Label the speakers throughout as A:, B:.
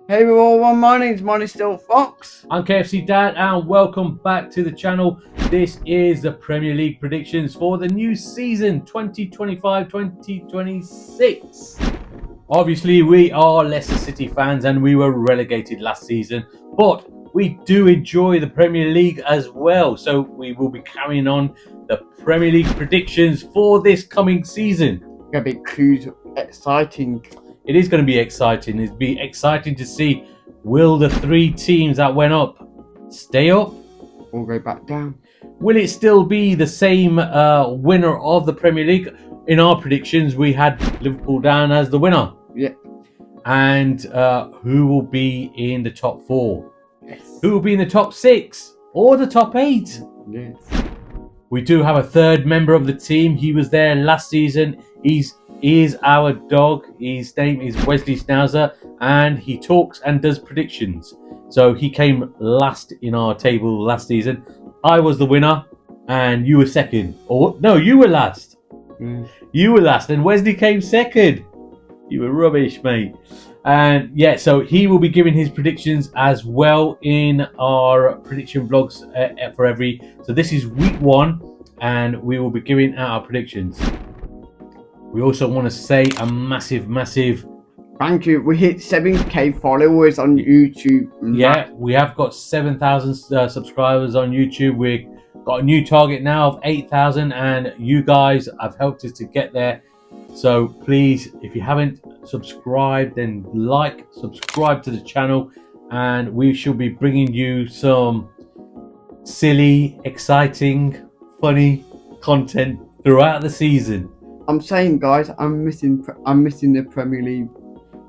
A: Hey everyone, my name's still Fox.
B: I'm KFC Dad and welcome back to the channel. This is the Premier League predictions for the new season 2025-2026. Obviously, we are Leicester City fans and we were relegated last season, but we do enjoy the Premier League as well. So we will be carrying on the Premier League predictions for this coming season.
A: Gonna be exciting.
B: It is going to be exciting. It'll be exciting to see, will the three teams that went up stay up
A: or go back down?
B: Will it still be the same winner of the Premier League? In our predictions, we had Liverpool down as the winner.
A: Yeah.
B: And who will be in the top four?
A: Yes.
B: Who will be in the top six or the top eight?
A: Yes.
B: We do have a third member of the team. He was there last season. He is our dog. His name is Wesley Schnauzer, and he talks and does predictions. So he came last in our table last season. I was the winner, and you were second. Or no, you were last. You were last, and Wesley came second. You were rubbish, mate. And yeah, so he will be giving his predictions as well in our prediction vlogs for every. So this is week 1, and we will be giving out our predictions. We also want to say a massive
A: thank you. We hit 7k followers on YouTube.
B: Yeah, we have got 7,000 subscribers on YouTube. We've got a new target now of 8,000, and you guys have helped us to get there. So please, if you haven't subscribed, then subscribe to the channel, and we shall be bringing you some silly, exciting, funny content throughout the season.
A: I'm saying, guys, I'm missing the Premier League.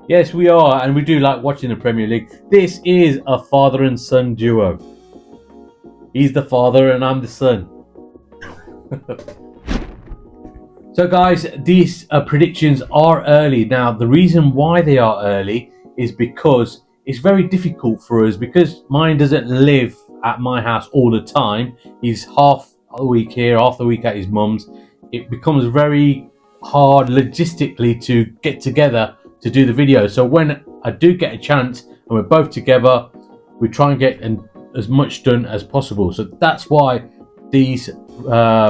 B: Yes, we are, and we do like watching the Premier League. This is a father and son duo. He's the father and I'm the son. So guys, these predictions are early. Now, the reason why they are early is because it's very difficult for us, because Mayan doesn't live at my house all the time. He's half the week here, half the week at his mum's. It becomes very hard logistically to get together to do the video. So when I do get a chance and we're both together, we try and get as much done as possible. So that's why these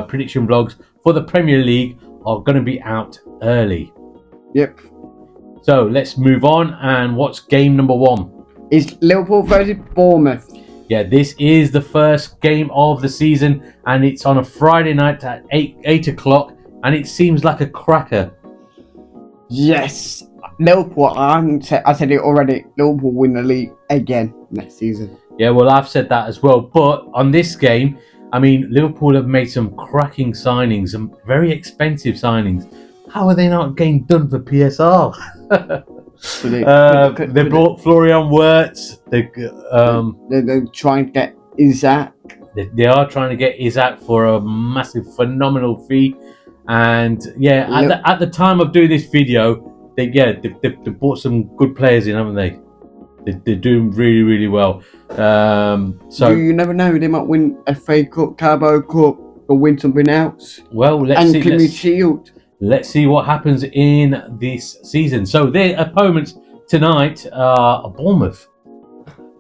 B: prediction vlogs for the Premier League are going to be out early.
A: Yep.
B: So let's move on. And what's game number 1?
A: It's Liverpool versus Bournemouth.
B: Yeah, this is the first game of the season, and it's on a Friday night at 8 o'clock, and it seems like a cracker.
A: Yes, Liverpool. I said it already. Liverpool win the league again next season.
B: Yeah, well, I've said that as well. But on this game, I mean, Liverpool have made some cracking signings, some very expensive signings. How are they not getting done for PSR? They brought Florian Wirtz. They're
A: trying to get Isaac.
B: They are trying to get Isaac for a massive, phenomenal fee. And yeah, at the time of doing this video, they brought some good players in, haven't they? They're doing really well. So
A: you never know; they might win FA Cup, Carabao Cup, or win something else.
B: Well, let's see what happens in this season. So their opponents tonight are Bournemouth.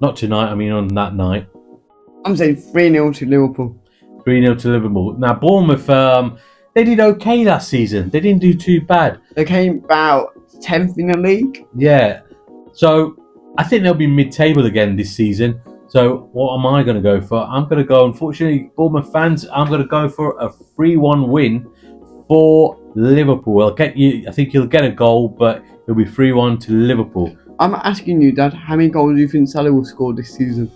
B: Not tonight. I mean on that night.
A: I'm saying 3-0 to Liverpool.
B: 3-0 to Liverpool. Now Bournemouth, they did okay last season. They didn't do too bad.
A: They came about 10th in the league.
B: Yeah. So I think they'll be mid-table again this season. So what am I going to go for? I'm going to go, unfortunately, Bournemouth fans, I'm going to go for a 3-1 win for Liverpool. I think you'll get a goal, but it'll be 3-1 to Liverpool.
A: I'm asking you, Dad, how many goals do you think Salah will score this season?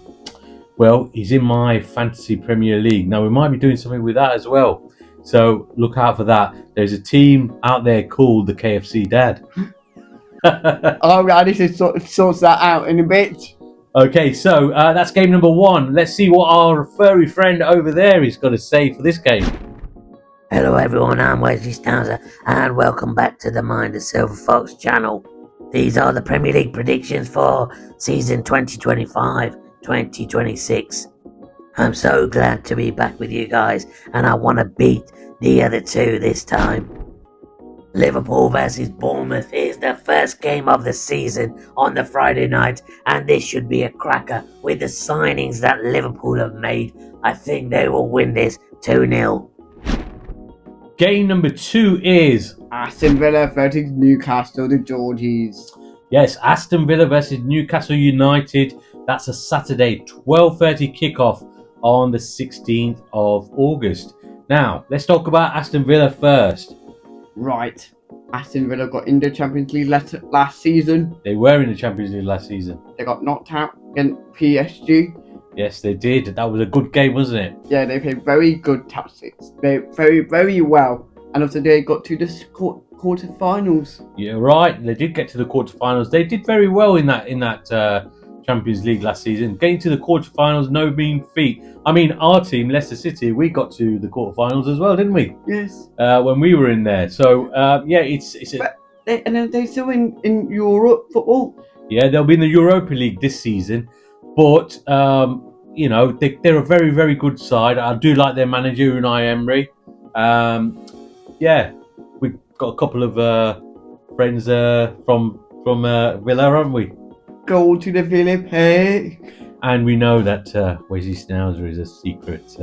B: Well, he's in my fantasy Premier League. Now, we might be doing something with that as well. So look out for that. There's a team out there called the KFC Dad.
A: Oh, I need to sort that out in a bit.
B: Okay, so that's game number 1. Let's see what our furry friend over there is going to say for this game.
C: Hello everyone, I'm Wesley Schnauzer, and welcome back to the Mind of Silver Fox channel. These are the Premier League predictions for season 2025-2026. I'm so glad to be back with you guys, and I want to beat the other two this time. Liverpool versus Bournemouth is the first game of the season on the Friday night, and this should be a cracker with the signings that Liverpool have made. I think they will win this 2-0.
B: Game number 2 is
A: Aston Villa versus Newcastle, the Georgies.
B: yes, Aston Villa versus Newcastle United. That's a Saturday 12:30 kickoff on the 16th of August. Now, let's talk about Aston Villa first.
A: Right. Aston Villa got in the Champions League last season.
B: They were in the Champions League last season.
A: They got knocked out against PSG.
B: Yes, they did. That was a good game, wasn't it?
A: Yeah, they played very good tactics. They very, very well. And after they got to the quarterfinals.
B: You're right. They did get to the quarterfinals. They did very well in that Champions League last season. Getting to the quarterfinals, no mean feat. I mean, our team, Leicester City, we got to the quarterfinals as well, didn't we?
A: Yes.
B: When we were in there. So yeah, it's
A: and then they're still in Europe football.
B: yeah, they'll be in the Europa League this season, but you know, they're a very, very good side. I do like their manager, Unai Emery. Yeah, we've got a couple of friends from Villa, haven't we?
A: Go to the Villa Park.
B: And we know that Wesley Schnauzer is a secret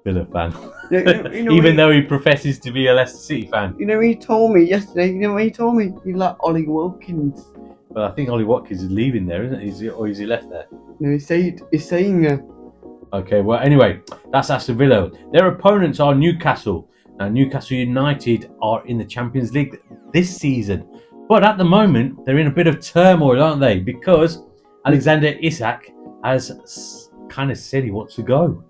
B: Villa fan, even though he professes to be a Leicester City fan.
A: You know, he told me yesterday. You know what he told me? He liked Ollie Wilkins.
B: But I think Ollie Watkins is leaving there, isn't he? Or is he left there?
A: No, he's saying that.
B: Okay, well, anyway, that's Aston Villa. Their opponents are Newcastle. Now, Newcastle United are in the Champions League this season. But at the moment, they're in a bit of turmoil, aren't they? Because Alexander Isak has kind of said he wants to go.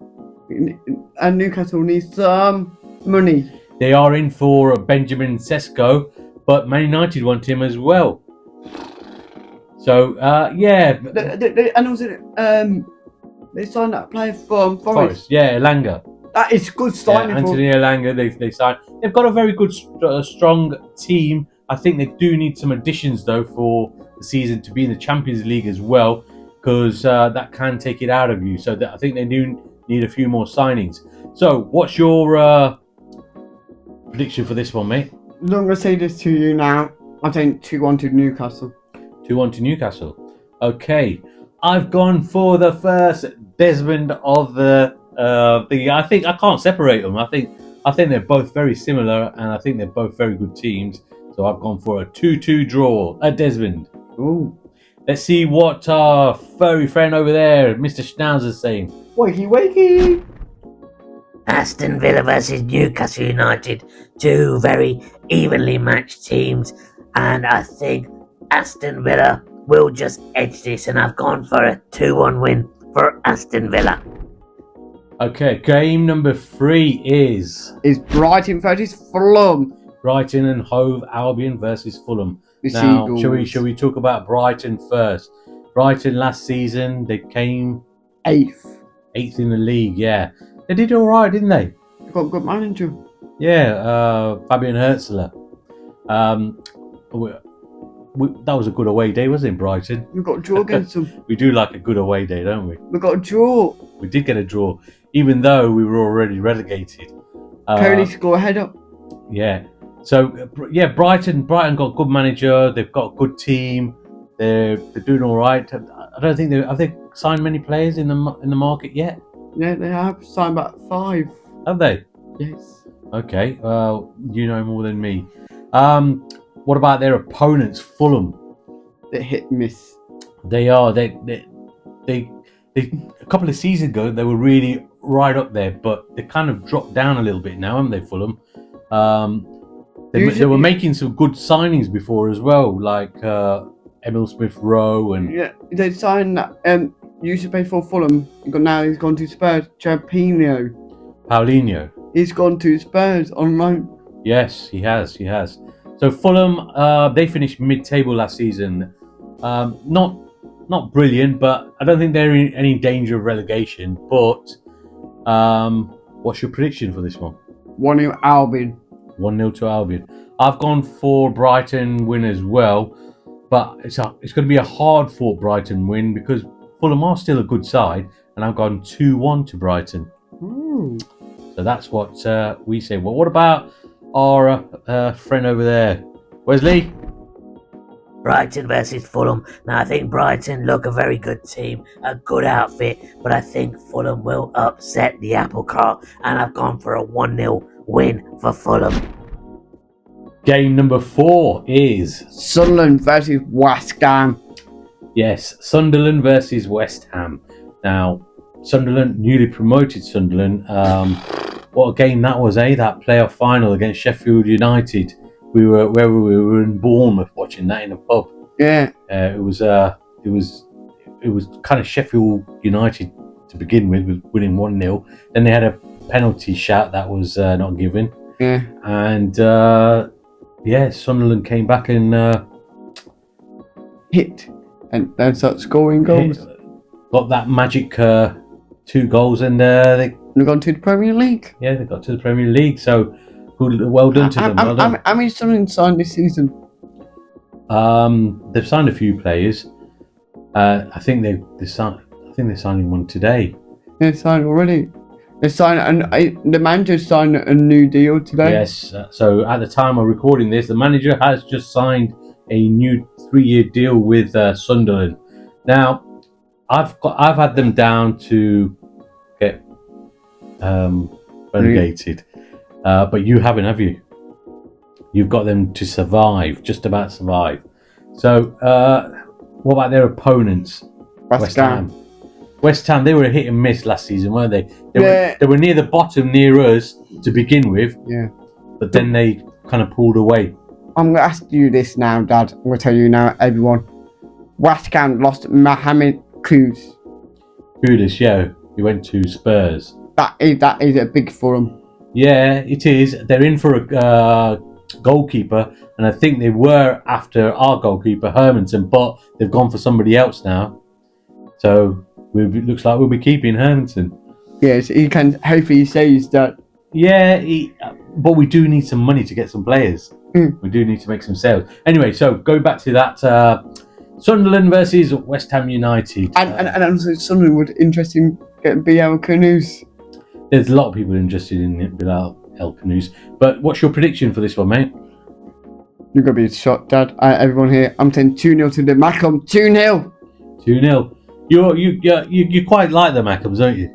A: And Newcastle needs some money.
B: They are in for Benjamin Sesko, but Man United want him as well. So, yeah.
A: And also, they signed that player from Forest.
B: Yeah, Elanga.
A: That is good signing.
B: Yeah, Anthony Elanga, they signed. They've got a very good, strong team. I think they do need some additions, though, for the season to be in the Champions League as well, because that can take it out of you. So I think they do need a few more signings. So, what's your prediction for this one, mate?
A: I'm going to say this to you now. I'm saying 2-1 to Newcastle.
B: 2-1 to Newcastle. Okay. I've gone for the first Desmond of the I think I can't separate them. I think they're both very similar, and I think they're both very good teams. So I've gone for a 2-2 draw at Desmond.
A: Ooh.
B: Let's see what our furry friend over there, Mr. Schnauzer, is saying.
A: Wakey.
C: Aston Villa versus Newcastle United, two very evenly matched teams, and I think Aston Villa will just edge this, and I've gone for a 2-1 win for Aston Villa.
B: Okay, game number 3 is
A: Brighton versus Fulham.
B: Brighton and Hove Albion versus Fulham.
A: The
B: Now,
A: Seagulls.
B: shall we talk about Brighton first? Brighton last season, they came
A: 8th.
B: 8th in the league, yeah. They did all right, didn't they?
A: They've got a good manager.
B: Yeah, Fabian Herzler. That was a good away day, wasn't it, Brighton?
A: We've got a draw against them.
B: We do like a good away day, don't we?
A: We've got a draw.
B: We did get a draw, even though we were already relegated.
A: Cody score a header.
B: Yeah. So, yeah, Brighton got a good manager. They've got a good team. They're doing all right. I don't think have they signed many players in the market yet?
A: Yeah, they have signed about 5.
B: Have they?
A: Yes.
B: Okay. Well, you know more than me. What about their opponents, Fulham?
A: They hit miss.
B: They are. They a couple of seasons ago they were really right up there, but they kind of dropped down a little bit now, haven't they, Fulham? They were making some good signings before as well, like Emil Smith-Rowe and
A: Yeah, they signed that. Used to play for Fulham. Now he's gone to Spurs.
B: Paulinho.
A: He's gone to Spurs on loan.
B: Yes, he has. So Fulham, they finished mid-table last season. Not brilliant, but I don't think they're in any danger of relegation. But what's your prediction for this one?
A: 1-0 Albion.
B: 1-0 to Albion. I've gone for Brighton win as well, but it's going to be a hard-fought Brighton win because Fulham are still a good side, and I've gone 2-1 to Brighton.
A: Ooh.
B: So that's what we say. Well, what about our friend over there. Wesley?
C: Brighton versus Fulham. Now, I think Brighton look a very good team, a good outfit, but I think Fulham will upset the apple cart, and I've gone for a 1-0 win for Fulham.
B: Game number 4 is...
A: Sunderland versus West Ham.
B: Yes, Sunderland versus West Ham. Now, Sunderland, newly promoted Sunderland. What a game that was, eh? That playoff final against Sheffield United. We were in Bournemouth watching that in a pub.
A: Yeah.
B: It was kind of Sheffield United to begin with winning 1-0. Then they had a penalty shout that was not given.
A: Yeah.
B: And Sunderland came back and
A: hit and then start scoring goals.
B: Got that magic 2 goals, and they've
A: gone to the Premier League.
B: Yeah, they got to the Premier League. So well done to them. Well done.
A: How many Sunderland signed this season?
B: They've signed a few players. I think they're signing one today.
A: They signed already. They signed, and the manager signed a new deal today.
B: Yes. So at the time of recording this, the manager has just signed a new 3-year deal with Sunderland. Now, I've had them down to get relegated, but you haven't, have you? You've got them to survive, just about survive. So, what about their opponents?
A: West Ham.
B: West Ham, they were a hit and miss last season, weren't they? They were near the bottom, near us to begin with.
A: Yeah.
B: But then they kind of pulled away.
A: I'm going to ask you this now, Dad. I'm going to tell you now, everyone. West Ham lost Mohamed Kudus.
B: Kudus, yeah. He went to Spurs.
A: That is a big for them.
B: Yeah, it is. They're in for a goalkeeper, and I think they were after our goalkeeper, Hermanson, but they've gone for somebody else now. So it looks like we'll be keeping Hermanson.
A: Yes, he can. Hopefully, he says that.
B: Yeah, but we do need some money to get some players. We do need to make some sales. Anyway, so go back to that Sunderland versus West Ham United.
A: And also Sunderland would interesting getting Bilal Kudus.
B: There's a lot of people interested in Bilal Kudus. But what's your prediction for this one, mate?
A: You're going to be shocked, Dad. Everyone here, I'm saying 2-0 to the Mackham. 2-0.
B: 2-0. You quite like the Mackhams, don't you?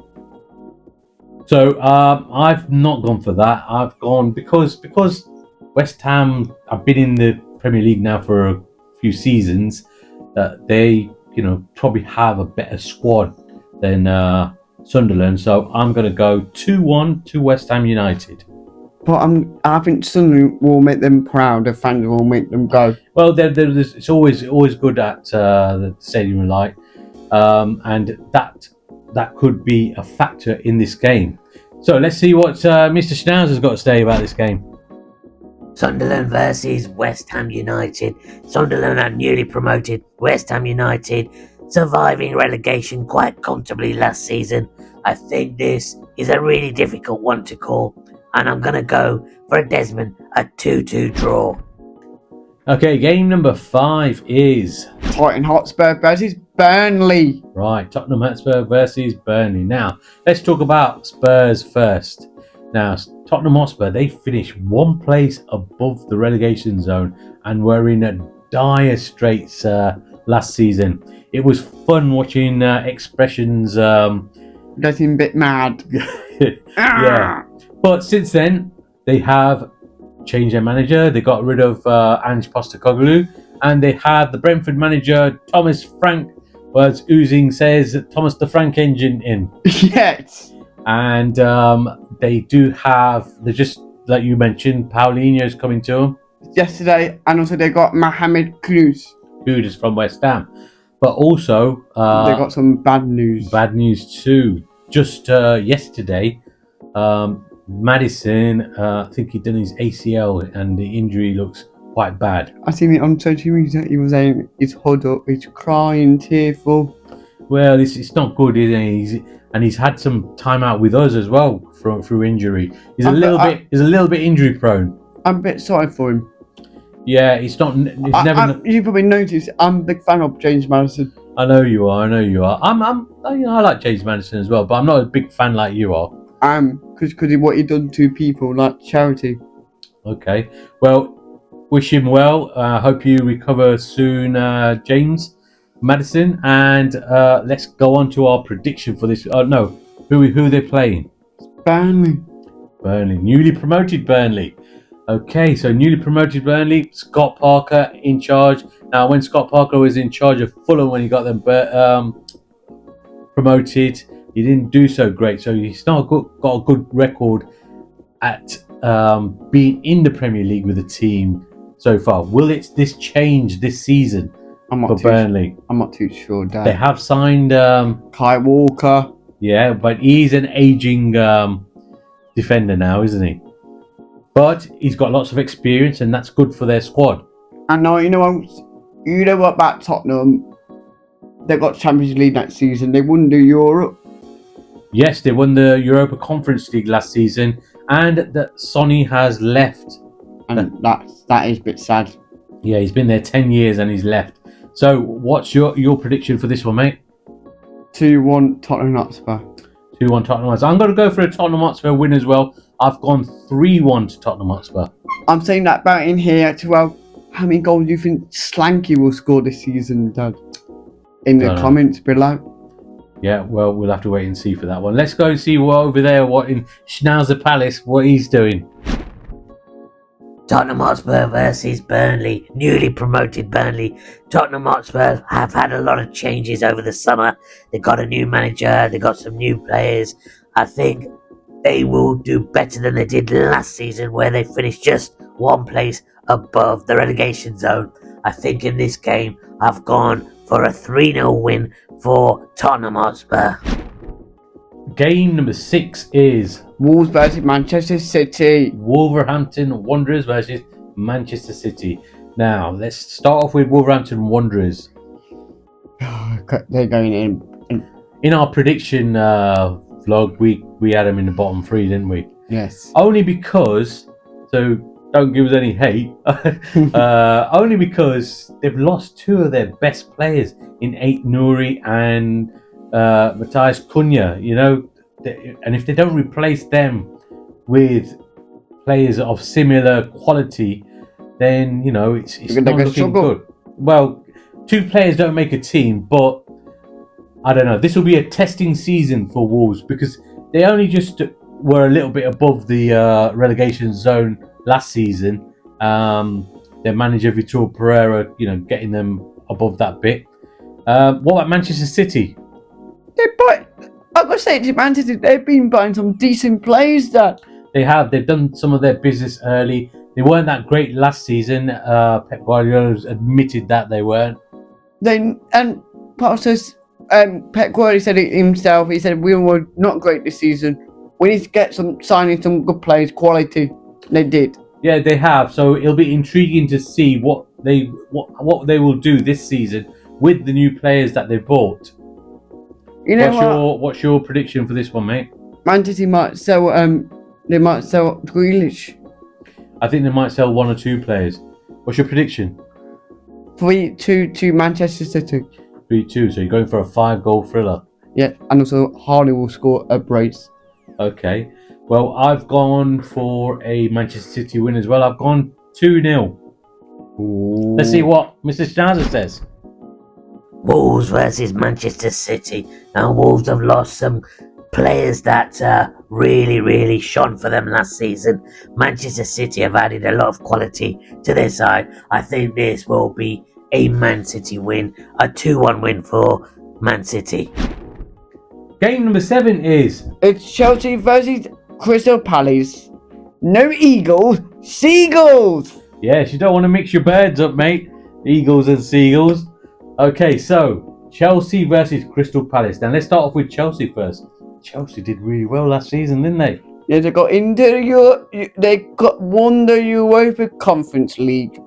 B: So I've not gone for that. I've gone because West Ham have been in the Premier League now for a few seasons. They probably have a better squad than Sunderland. So I'm going to go 2-1 to West Ham United.
A: But I think Sunderland will make them proud. The fans will make them go.
B: Well, it's always good at the Stadium Light, and that could be a factor in this game. So let's see what Mr. Schnauzer's got to say about this game.
C: Sunderland versus West Ham United. Sunderland are newly promoted. West Ham United surviving relegation quite comfortably last season. I think this is a really difficult one to call, and I'm going to go for a Desmond, a 2-2 draw.
B: Okay, game number 5 is
A: Tottenham Hotspur versus Burnley.
B: Right, Tottenham Hotspur versus Burnley. Now, let's talk about Spurs first. Now, Tottenham Hotspur, they finished one place above the relegation zone and were in a dire straits last season. It was fun watching Expressions.
A: Getting a bit mad.
B: Yeah. But since then, they have changed their manager. They got rid of Ange Postecoglou, and they have the Brentford manager, Thomas Frank, was oozing, says Thomas the Frank engine in.
A: Yes.
B: And they just, like you mentioned, Paulinho's coming to them.
A: Yesterday, and also they got Mohamed Kudus.
B: Kudus from West Ham. But also...
A: they got some bad news.
B: Bad news too. Just yesterday, Madison, I think he'd done his ACL and the injury looks quite bad.
A: I seen it on social media. He was saying he's huddled up, he's crying, tearful.
B: Well, it's not good, is it? He's had some time out with us as well through injury. He's a little bit injury prone.
A: I'm a bit sorry for him.
B: Yeah, you
A: probably noticed I'm a big fan of James Madison.
B: I know you are. I like James Madison as well, but I'm not a big fan like you are.
A: Because what he done to people, like charity.
B: Okay. Well, wish him well. Hope you recover soon, James Madison. And let's go on to our prediction for this. Oh no, who are they playing?
A: Burnley.
B: Burnley, newly promoted Burnley. Okay, so newly promoted Burnley, Scott Parker in charge. Now, when Scott Parker was in charge of Fulham when he got them promoted, he didn't do so great. So he's not got a good record at being in the Premier League with the team so far. Will this change this season for Burnley?
A: I'm not too sure, Dad.
B: They have signed
A: Kai Walker.
B: Yeah, but he's an aging defender now, isn't he? But he's got lots of experience, and that's good for their squad.
A: And now you know what about Tottenham? They got Champions League next season. They wouldn't do Europe.
B: Yes, they won the Europa Conference League last season, and that Sonny has left.
A: And that is a bit sad.
B: Yeah, he's been there 10 years and he's left. So, what's your prediction for this one, mate?
A: 2-1 Tottenham Hotspur.
B: 2-1 Tottenham Hotspur. I'm going to go for a Tottenham Hotspur win as well. I've gone 3-1 to Tottenham Hotspur.
A: I'm saying that about in here as well. How many goals do you think Slanky will score this season, Dad? In the comments below.
B: Yeah, well, we'll have to wait and see for that one. Let's go and see what over there, what in Schnauzer Palace, what he's doing.
C: Tottenham Hotspur versus Burnley, newly promoted Burnley. Tottenham Hotspur have had a lot of changes over the summer. They got a new manager, they got some new players. I think they will do better than they did last season, where they finished just one place above the relegation zone. I think in this game, I've gone for a 3-0 win for Tottenham Hotspur.
B: Game number 6 is
A: Wolves versus Manchester City.
B: Wolverhampton Wanderers versus Manchester City. Now, let's start off with Wolverhampton Wanderers.
A: They're going in.
B: In our prediction vlog, we had them in the bottom 3, didn't we?
A: Yes.
B: Only because, so don't give us any hate, only because they've lost 2 of their best players in Ait Nouri and Matthias Cunha, and if they don't replace them with players of similar quality, then it's not looking good. Well, 2 players don't make a team, but I don't know. This will be a testing season for Wolves because they only just were a little bit above the relegation zone last season. Their manager Vitor Pereira, getting them above that bit. What about Manchester City?
A: I've got to say to Manchester, they've been buying some decent players there.
B: They have. They've done some of their business early. They weren't that great last season. Pep Guardiola's admitted that they weren't.
A: Pep Guardiola said it himself. He said we were not great this season. We need to get signing some good players, quality. They did.
B: Yeah, they have. So it'll be intriguing to see what they will do this season with the new players that they bought. What's your prediction for this one, mate?
A: Manchester might sell. They might sell Grealish.
B: I think they might sell 1 or 2 players. What's your prediction?
A: 3-2 to Manchester City.
B: 3-2. So you're going for a 5-goal thriller.
A: Yeah, and also Harley will score a brace.
B: Okay. Well, I've gone for a Manchester City win as well. I've gone 2-0.
A: Ooh.
B: Let's see what Mr. Schnauzer says.
C: Wolves versus Manchester City. Now, Wolves have lost some players that really, really shone for them last season. Manchester City have added a lot of quality to their side. I think this will be a Man City win, a 2-1 win for Man City.
B: Game number 7 is...
A: It's Chelsea versus Crystal Palace. No eagles, seagulls!
B: Yes, you don't want to mix your birds up, mate. Eagles and seagulls. Okay, so Chelsea versus Crystal Palace. Now let's start off with Chelsea first. Chelsea did really well last season, didn't they?
A: Yeah, they won the Europa Conference League.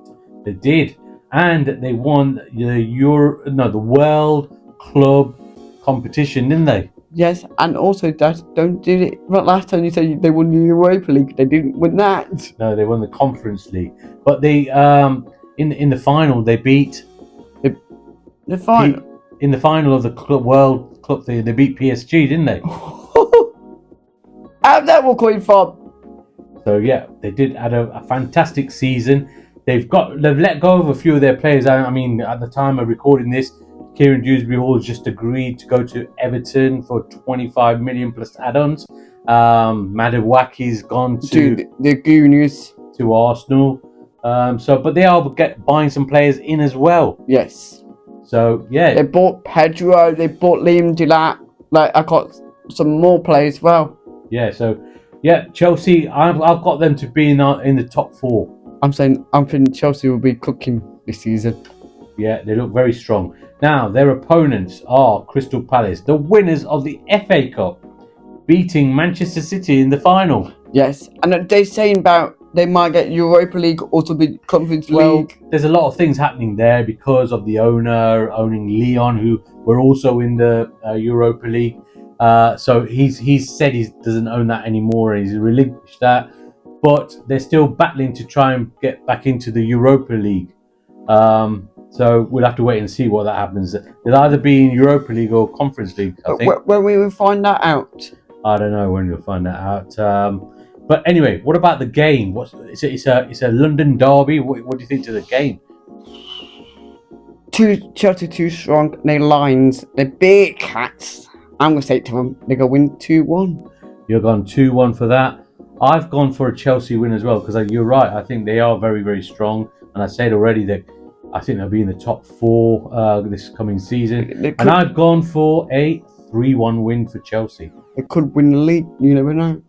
B: They did, and they won the World Club competition, didn't they?
A: Yes, and also don't do it. But last time you said they won the Europa League, they didn't win that.
B: No, they won the Conference League, but they in the final they beat
A: the final.
B: In the final of the World Cup, they beat PSG, didn't they?
A: How'd that will come from?
B: So yeah, they did had a fantastic season. They've let go of a few of their players. I mean, at the time of recording this, Kieran Dewsbury Hall just agreed to go to Everton for 25 million plus add-ons. Madawaki's gone to
A: the Goonies.
B: to Arsenal. But they are buying some players in as well.
A: Yes.
B: So yeah,
A: They bought Pedro. They bought Liam Delap. Like, I got some more players as well.
B: yeah. So yeah, Chelsea. I've got them to be in the top 4.
A: I'm thinking Chelsea will be cooking this season.
B: Yeah, they look very strong. Now, their opponents are Crystal Palace, the winners of the FA Cup, beating Manchester City in the final.
A: Yes, and they're saying about they might get Europa League, also be Conference League.
B: There's a lot of things happening there because of the owner owning Lyon, who were also in the Europa League. So he's said he doesn't own that anymore, and he's relinquished that. But they're still battling to try and get back into the Europa League. So we'll have to wait and see what that happens. They'll either be in Europa League or Conference League, I think.
A: When we will find that out?
B: I don't know when we'll find that out. But anyway, what about the game? It's a London derby. What do you think to the game?
A: Chelsea too strong. They lines. They're big cats. I'm going to say it to them. They're going to win 2-1.
B: You're gone 2-1 for that. I've gone for a Chelsea win as well because you're right. I think they are very, very strong. And I said already that I think they'll be in the top 4 this coming season. And I've gone for a 3-1 win for Chelsea.
A: They could win the league. You never know.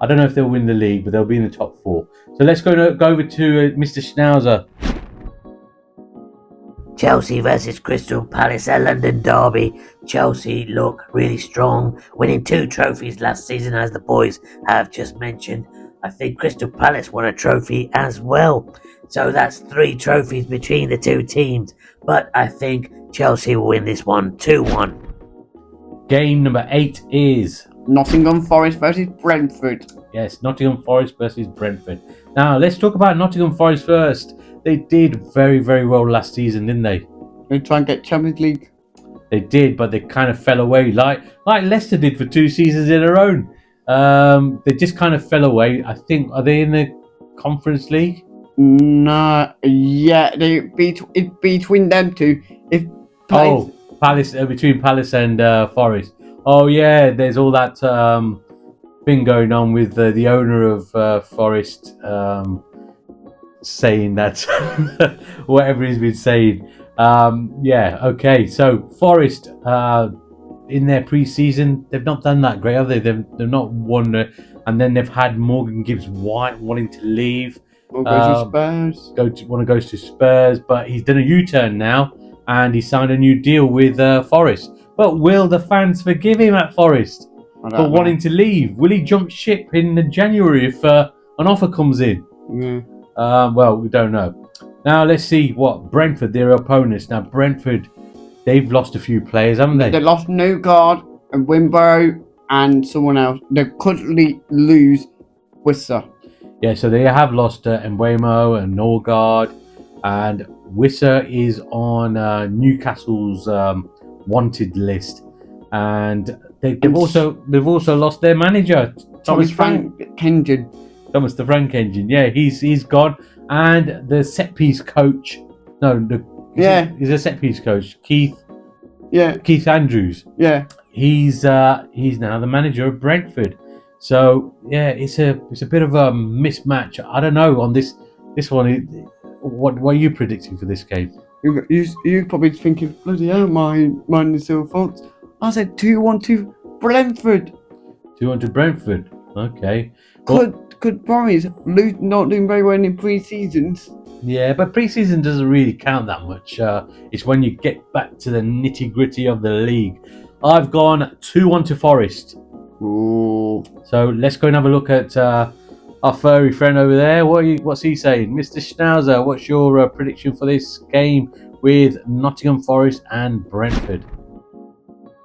B: I don't know if they'll win the league, but they'll be in the top 4. So let's go over to Mr. Schnauzer.
C: Chelsea versus Crystal Palace, a London derby. Chelsea look really strong, winning 2 trophies last season, as the boys have just mentioned. I think Crystal Palace won a trophy as well. So that's 3 trophies between the 2 teams. But I think Chelsea will win this one 2-1.
B: Game number 8 is
A: Nottingham Forest versus Brentford.
B: Yes, Nottingham Forest versus Brentford. Now, let's talk about Nottingham Forest first. They did very, very well last season, didn't they?
A: They try and get Champions League.
B: They did, but they kind of fell away, like Leicester did for 2 seasons in a row. They just kind of fell away. I think, are they in the Conference League?
A: No, yeah, between them two.
B: Palace between Palace and Forest. Oh yeah, there's all that thing going on with the owner of Forest saying that whatever he's been saying. Yeah, okay. So Forest in their pre-season, they've not done that great, have they? They've not won, and then they've had Morgan Gibbs-White wanting to leave.
A: Spurs.
B: Goes to Spurs, but he's done a U-turn now, and he signed a new deal with Forest. But will the fans forgive him at Forest for wanting to leave? Will he jump ship in January if an offer comes in?
A: Yeah.
B: Well, we don't know. Now let's see what Brentford, their opponents. Now Brentford, they've lost a few players, haven't they?
A: They lost Newgard and Wimborough and someone else. They couldn't lose Wisser.
B: Yeah, so they have lost Mbeumo and Norgard, and Wisser is on Newcastle's wanted list, and they've also lost their manager, Thomas
A: Frank Engine.
B: Thomas the Frank Engine. Yeah, he's gone, and the set piece coach. He's a set piece coach, Keith.
A: Yeah,
B: Keith Andrews.
A: Yeah,
B: he's now the manager of Brentford. So yeah, it's a bit of a mismatch. I don't know on this one. What are you predicting for this game?
A: You probably thinking, bloody hell, mine is so false. I said 2-1 to Brentford. 2-1
B: to Brentford. Okay.
A: Could Boris not doing very well in pre-seasons?
B: Yeah, but pre-season doesn't really count that much. It's when you get back to the nitty-gritty of the league. I've gone 2-1 to Forest.
A: Ooh.
B: So let's go and have a look at our furry friend over there. What's he saying? Mr. Schnauzer, what's your prediction for this game with Nottingham Forest and Brentford?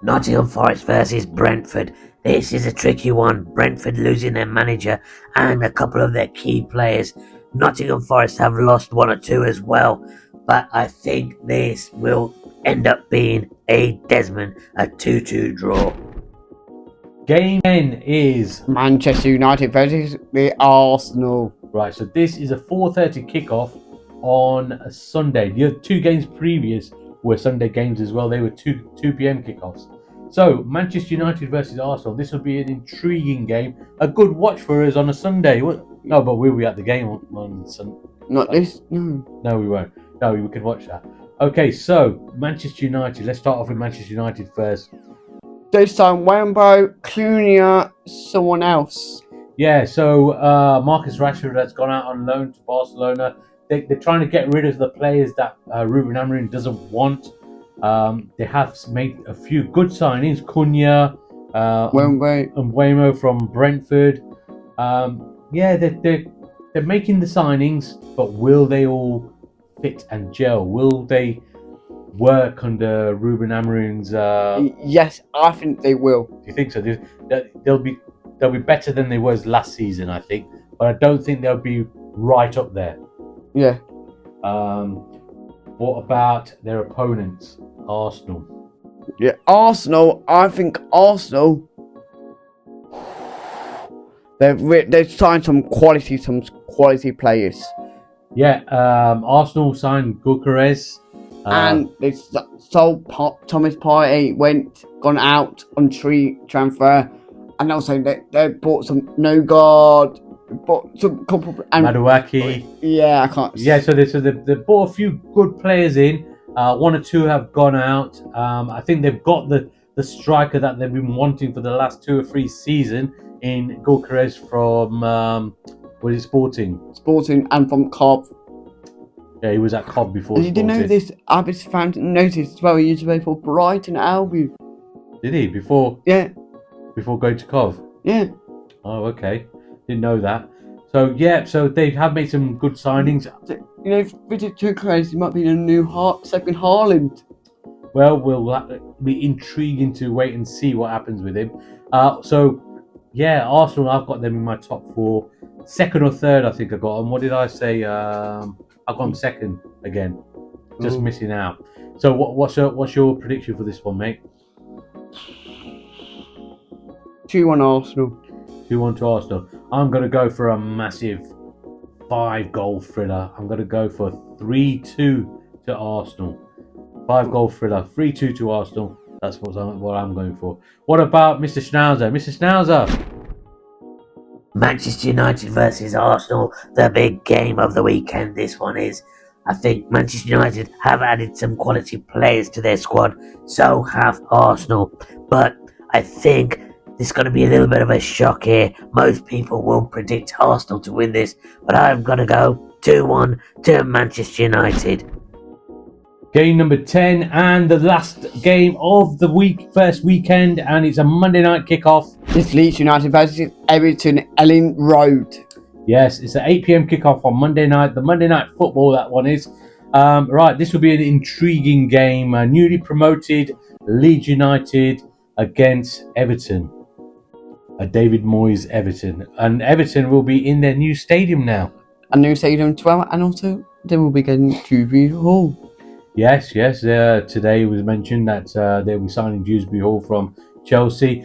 C: Nottingham Forest versus Brentford. This is a tricky one. Brentford losing their manager and a couple of their key players. Nottingham Forest have lost 1 or 2 as well. But I think this will end up being a 2-2 draw.
B: Game 10 is
A: Manchester United versus the Arsenal.
B: right. So this is a 4:30 kickoff on a Sunday. The other two games previous were Sunday games as well. They were 2 p.m. kickoffs. So Manchester United versus Arsenal. This will be an intriguing game. A good watch for us on a Sunday. No, but we'll be at the game on Sunday.
A: Not this. No.
B: No, we won't. No, we can watch that. Okay, so Manchester United. Let's start off with Manchester United first.
A: This time, Wembo, Cunha, someone else.
B: Yeah, so Marcus Rashford has gone out on loan to Barcelona. They're trying to get rid of the players that Ruben Amorim doesn't want. They have made a few good signings. Cunha,
A: Wembo.
B: and Waymo from Brentford. Yeah, they're making the signings, but will they all fit and gel? Will they work under Ruben Amorim's?
A: Yes, I think they will.
B: Do you think so? They'll be better than they was last season, I think, but I don't think they'll be right up there.
A: Yeah.
B: What about their opponents, Arsenal?
A: Yeah, Arsenal. I think Arsenal. They've signed some quality players.
B: Yeah, Arsenal signed Gyökeres.
A: And they sold Thomas Partey, gone out on transfer, and also they bought some Nogard, bought some couple and
B: Maduaki.
A: Yeah, I can't.
B: Yeah, so they bought a few good players in. One or two have gone out. I think they've got the striker that they've been wanting for the last 2 or 3 seasons in Gyökeres from Sporting.
A: Sporting and from Cobb.
B: Yeah, he was at Cobb before.
A: And you didn't know this? Abbas found noticed as well. He used to play for Brighton Albion.
B: Did he before?
A: Yeah.
B: Before going to Cov?
A: Yeah.
B: Oh, okay. Didn't know that. So yeah, so they have made some good signings.
A: You know, Richard Gyökeres might be the new second Haaland.
B: Well, we'll be intriguing to wait and see what happens with him. So yeah, Arsenal. I've got them in my top 4. Second or third, I think I got them. What did I say? I've got them second again. Just missing out. So what's your prediction for this one, mate?
A: 2-1 Arsenal.
B: 2-1 to Arsenal. I'm going to go for a massive 5-goal thriller. I'm going to go for 3-2 to Arsenal. 5-goal thriller. 3-2 to Arsenal. That's what I'm going for. What about Mr. Schnauzer? Mr. Schnauzer!
C: Manchester United versus Arsenal, the big game of the weekend. This one is. I think Manchester United have added some quality players to their squad, so have Arsenal. But I think this is going to be a little bit of a shock here. Most people will predict Arsenal to win this, but I'm going to go 2-1 to Manchester United.
B: Game number 10 and the last game of the first weekend, and it's a Monday night kickoff.
A: It's Leeds United versus Everton, Ellen Road.
B: Yes, it's an 8 p.m. kickoff on Monday night. The Monday night football, that one is. Right, this will be an intriguing game. Newly promoted Leeds United against Everton. David Moyes Everton. And Everton will be in their new stadium now.
A: A new stadium 12, and also they will be getting Dewsbury Hall.
B: Yes. Today it was mentioned that they'll be signing Dewsbury Hall from Chelsea.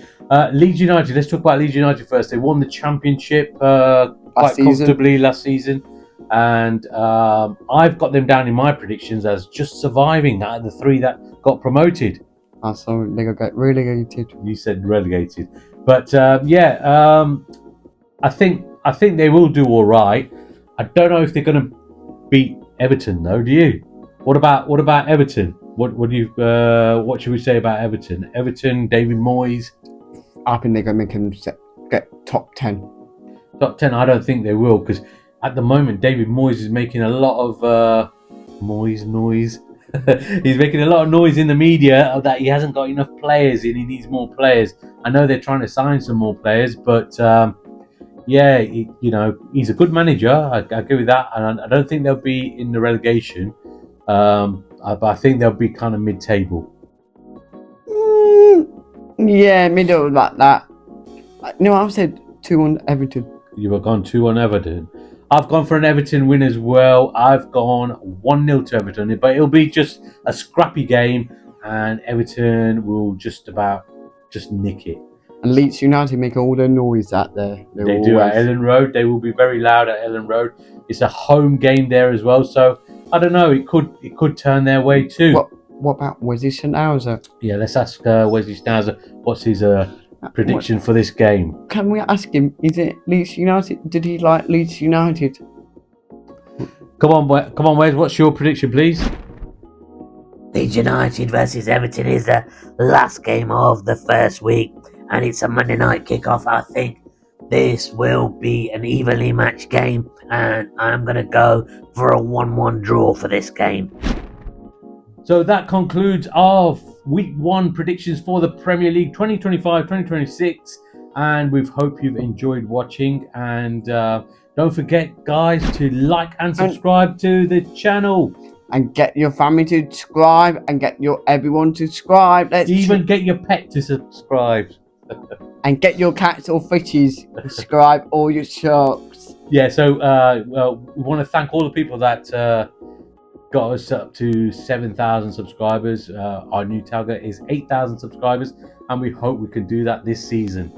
B: Leeds United, let's talk about Leeds United first. They won the championship quite comfortably last season. And I've got them down in my predictions as just surviving out of the 3 that got promoted.
A: So they got relegated.
B: You said relegated. But I think they will do all right. I don't know if they're going to beat Everton though, do you? What about Everton? What should we say about Everton? Everton, David Moyes.
A: I think they're going to make him get top 10.
B: Top 10, I don't think they will, because at the moment David Moyes is making a lot of noise. He's making a lot of noise in the media that he hasn't got enough players and he needs more players. I know they're trying to sign some more players, but he's a good manager. I agree with that, and I don't think they'll be in the relegation. But I think they'll be kind of mid-table.
A: Yeah, middle like that. No, I've said 2-1 Everton.
B: You have gone 2-1 Everton. I've gone for an Everton win as well. I've gone 1-0 to Everton, but it'll be just a scrappy game, and Everton will just nick it.
A: And Leeds United make all the noise out there.
B: They do at Ellen Road. They will be very loud at Ellen Road. It's a home game there as well, so I don't know. It could turn their way too.
A: What about Wesley Schnauzer?
B: Yeah, let's ask Wesley Schnauzer what's his prediction for this game.
A: Can we ask him? Is it Leeds United? Did he like Leeds United?
B: Come on, Wes. What's your prediction, please?
C: Leeds United versus Everton is the last game of the first week, and it's a Monday night kickoff. I think this will be an evenly matched game, and I'm going to go for a 1-1 draw for this game.
B: So that concludes our Week 1 predictions for the Premier League 2025-2026, and we hope you've enjoyed watching. And don't forget, guys, to like and subscribe to the channel.
A: And get your family to subscribe, and get everyone to subscribe.
B: Even get your pet to subscribe.
A: And get your cats or fishes to subscribe, or your sharks.
B: Yeah, so well, we want to thank all the people that got us up to 7,000 subscribers. Our new target is 8,000 subscribers, and we hope we can do that this season.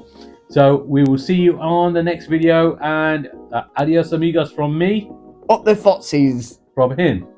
B: So we will see you on the next video, and adios amigos from me.
A: Up the fotsies.
B: From him.